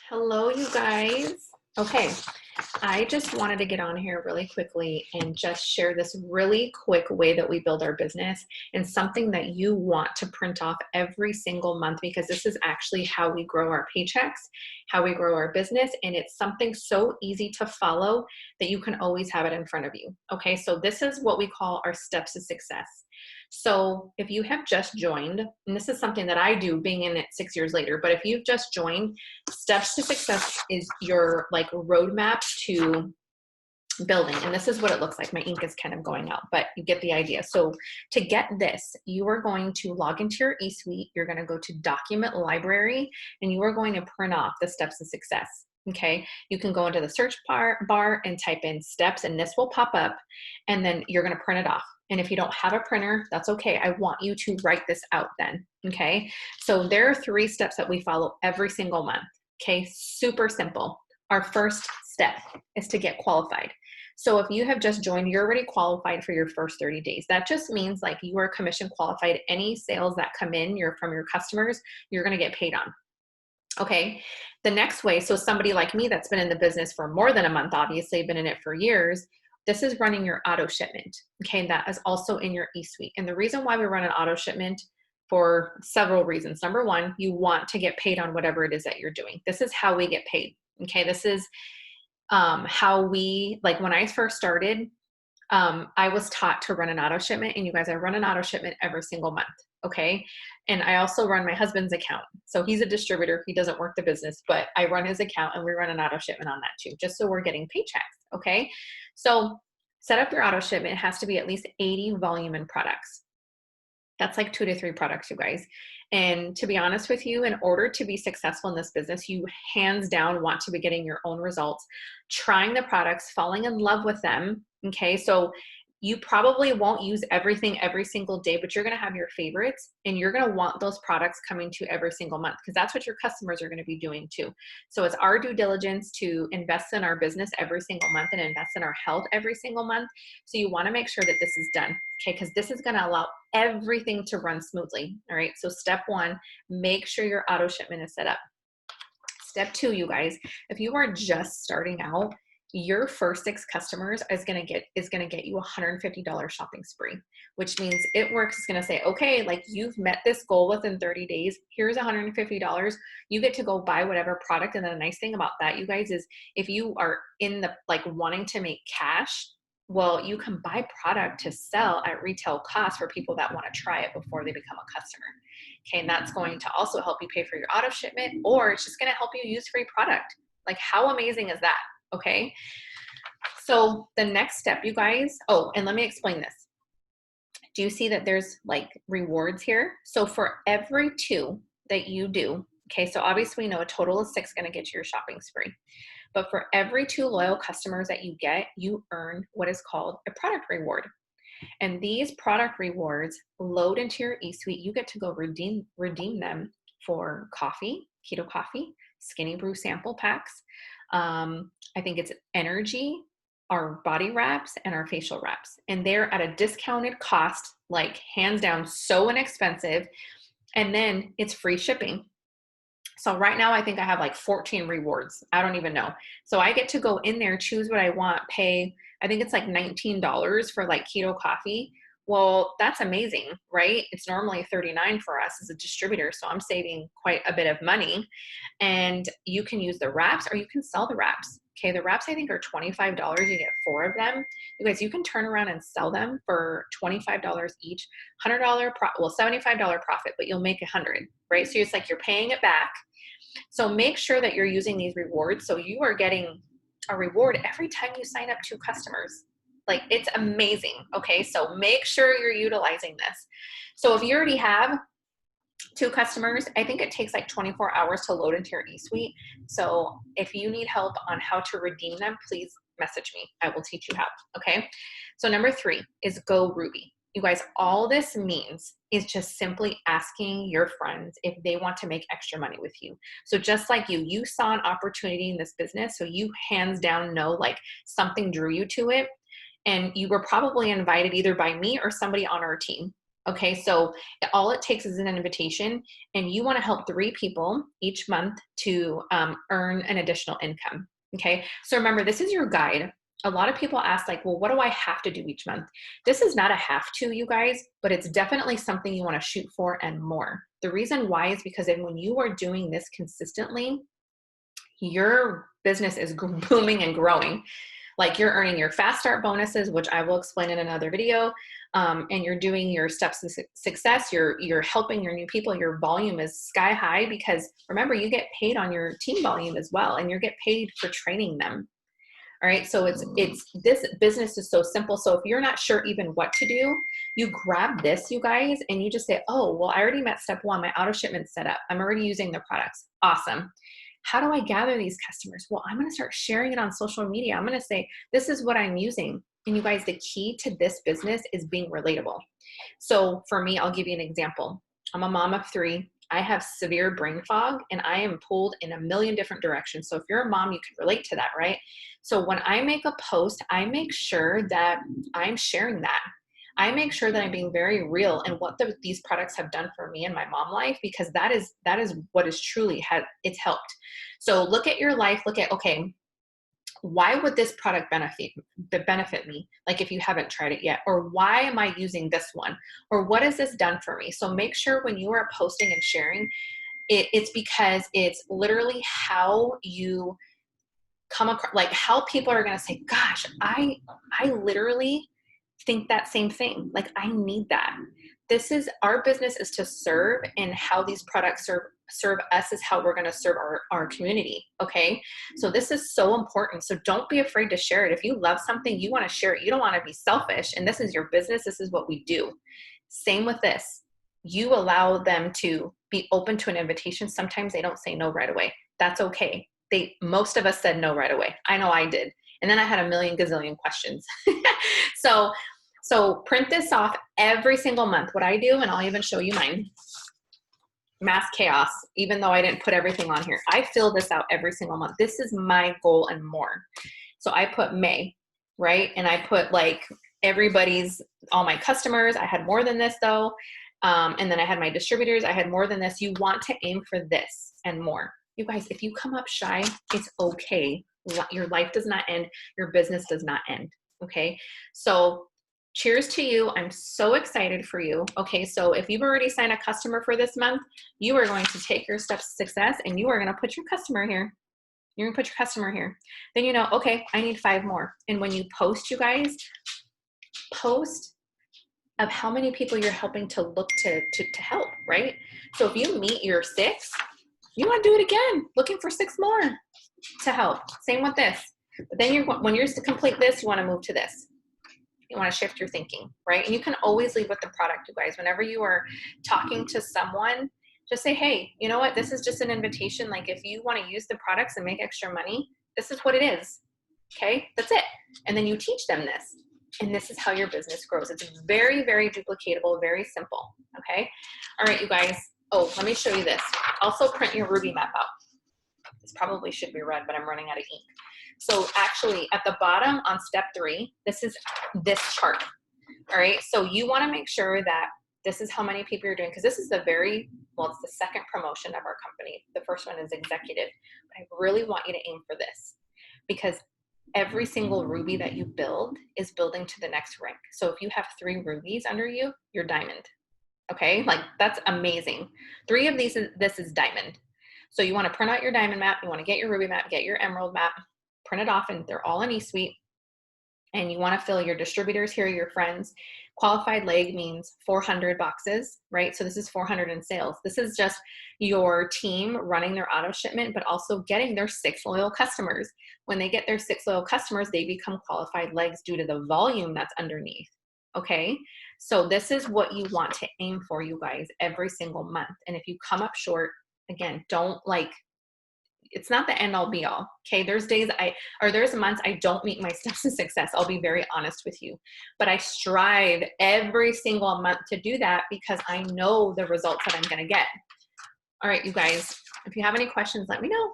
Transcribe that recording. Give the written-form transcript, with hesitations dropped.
Hello, you guys. Okay, I just wanted to get on here really quickly and just share this really quick way that we build our business and something that you want to print off every single month because this is actually how we grow our paychecks, how we grow our business, and it's something so easy to follow that you can always have it in front of you. Okay, so this is what we call our steps to success. So if you have just joined, and this is something that I do being in it 6 years later, but if you've just joined, steps to success is your like roadmap to building. And this is what it looks like. My ink is kind of going out, but you get the idea. So to get this, you are going to log into your eSuite. You're going to go to document library and you are going to print off the steps to success. Okay. You can go into the search bar and type in steps and this will pop up and then you're going to print it off. And if you don't have a printer, that's okay. I want you to write this out then. Okay. So there are 3 steps that we follow every single month. Okay. Super simple. Our first step is to get qualified. So if you have just joined, you're already qualified for your first 30 days. That just means like you are commission qualified. Any sales that come in, you're from your customers, you're going to get paid on. Okay. The next way, so somebody like me that's been in the business for more than a month, obviously been in it for years, this is running your auto shipment. Okay. That is also in your eSuite. And the reason why we run an auto shipment for several reasons. Number one, you want to get paid on whatever it is that you're doing. This is how we get paid. Okay. This is how we, like when I first started, I was taught to run an auto shipment, and you guys, I run an auto shipment every single month. Okay. And I also run my husband's account. So he's a distributor. He doesn't work the business, but I run his account and we run an auto shipment on that too, just so we're getting paychecks. Okay. So set up your auto shipment. It has to be at least 80 volume and products. That's like 2 to 3 products, you guys. And to be honest with you, in order to be successful in this business, you hands down want to be getting your own results, trying the products, falling in love with them. Okay. So you probably won't use everything every single day, but you're going to have your favorites and you're going to want those products coming to every single month because that's what your customers are going to be doing too. So it's our due diligence to invest in our business every single month and invest in our health every single month. So you want to make sure that this is done. Okay. Because this is going to allow everything to run smoothly. All right. So step 1, make sure your auto shipment is set up. Step 2, you guys, if you are just starting out, your first 6 customers is going to get you $150 shopping spree, which means it works. It's going to say, okay, like you've met this goal within 30 days. Here's $150. You get to go buy whatever product. And then the nice thing about that, you guys, is if you are in the like wanting to make cash, well, you can buy product to sell at retail cost for people that want to try it before they become a customer. Okay, and that's going to also help you pay for your auto shipment, or it's just going to help you use free product. Like, how amazing is that? Okay, so the next step, you guys, oh, and let me explain this. Do you see that there's like rewards here? So for every 2 that you do, okay, so obviously we know a total of 6 going to get you your shopping spree. But for every 2 loyal customers that you get, you earn what is called a product reward. And these product rewards load into your eSuite. You get to go redeem them for coffee, keto coffee, skinny brew sample packs. I think it's energy, our body wraps, and our facial wraps. And they're at a discounted cost, like hands down, so inexpensive. And then it's free shipping. So right now, I think I have like 14 rewards. I don't even know. So I get to go in there, choose what I want, pay, I think it's like $19 for like keto coffee. Well, that's amazing, right? It's normally $39 for us as a distributor. So I'm saving quite a bit of money. And you can use the wraps or you can sell the wraps. Okay, the wraps I think are $25. You get 4 of them. You guys, you can turn around and sell them for $25 each, $75 profit, but you'll make 100, right? So it's like you're paying it back. So make sure that you're using these rewards. So you are getting a reward every time you sign up 2 customers. Like, it's amazing. Okay. So make sure you're utilizing this. So if you already have 2 customers, I think it takes like 24 hours to load into your eSuite. So if you need help on how to redeem them, please message me. I will teach you how. Okay. So number 3 is Go Ruby. You guys, all this means is just simply asking your friends if they want to make extra money with you. So just like you saw an opportunity in this business. So you hands down know like something drew you to it. And you were probably invited either by me or somebody on our team. Okay, so all it takes is an invitation, and you want to help 3 people each month to earn an additional income. Okay, so remember, this is your guide. A lot of people ask, like, well, what do I have to do each month? This is not a have to, you guys, but it's definitely something you want to shoot for and more. The reason why is because when you are doing this consistently, your business is booming and growing. Like, you're earning your fast start bonuses, which I will explain in another video, and you're doing your steps to success. You're helping your new people. Your volume is sky high because remember, you get paid on your team volume as well, and you get paid for training them. All right, so it's this business is so simple. So if you're not sure even what to do, you grab this, you guys, and you just say, oh, well, I already met step 1. My auto shipment's set up. I'm already using the products. Awesome. How do I gather these customers? Well, I'm going to start sharing it on social media. I'm going to say, this is what I'm using. And you guys, the key to this business is being relatable. So for me, I'll give you an example. I'm a mom of 3. I have severe brain fog, and I am pulled in a million different directions. So if you're a mom, you can relate to that, right? So when I make a post, I make sure that I'm sharing that. I make sure that I'm being very real in what these products have done for me in my mom life, because that is what is truly it's helped. So look at your life, look at, okay, why would this product benefit me? Like, if you haven't tried it yet, or why am I using this one? Or what has this done for me? So make sure when you are posting and sharing, it's because it's literally how you come across, like how people are going to say, gosh, I literally think that same thing. Like, I need that. Our business is to serve, and how these products serve us is how we're going to serve our community. Okay. So this is so important. So don't be afraid to share it. If you love something, you want to share it. You don't want to be selfish, and this is your business. This is what we do. Same with this. You allow them to be open to an invitation. Sometimes they don't say no right away. That's okay. Most of us said no right away. I know I did. And then I had a million gazillion questions. So print this off every single month. What I do, and I'll even show you mine, Mass Chaos, even though I didn't put everything on here. I fill this out every single month. This is my goal and more. So I put May, right? And I put like all my customers. I had more than this though. And then I had my distributors. I had more than this. You want to aim for this and more. You guys, if you come up shy, it's okay. Your life does not end. Your business does not end. Okay. So cheers to you. I'm so excited for you. Okay. So if you've already signed a customer for this month, you are going to take your steps to success, and you are going to put your customer here. You're going to put your customer here. Then you know, okay, I need 5 more. And when you post, you guys, post of how many people you're helping to look to help, right? So if you meet your 6, you want to do it again, looking for 6 more to help. Same with this. But then when you're to complete this, you want to move to this. You want to shift your thinking, right? And you can always leave with the product, you guys. Whenever you are talking to someone, just say, hey, you know what? This is just an invitation. Like, if you want to use the products and make extra money, this is what it is. Okay, that's it. And then you teach them this. And this is how your business grows. It's very, very duplicatable, very simple. Okay. All right, you guys. Oh, let me show you this. Also print your Ruby map out. This probably should be red, but I'm running out of ink. So actually at the bottom on step 3, this is this chart. All right. So you want to make sure that this is how many people you're doing, because this is it's the second promotion of our company. The first one is executive, but I really want you to aim for this, because every single ruby that you build is building to the next rank. So if you have 3 rubies under you, you're diamond. Okay. Like, that's amazing. 3 of these, this is diamond. So you want to print out your diamond map. You want to get your ruby map, get your emerald map, print it off, and they're all in eSuite. And you want to fill your distributors here, your friends. Qualified leg means 400 boxes, right? So this is 400 in sales. This is just your team running their auto shipment, but also getting their 6 loyal customers. When they get their 6 loyal customers, they become qualified legs due to the volume that's underneath. Okay. So this is what you want to aim for, you guys, every single month. And if you come up short, again, it's not the end all be all. Okay. There's there's months I don't meet my steps to success. I'll be very honest with you, but I strive every single month to do that, because I know the results that I'm going to get. All right, you guys, if you have any questions, let me know.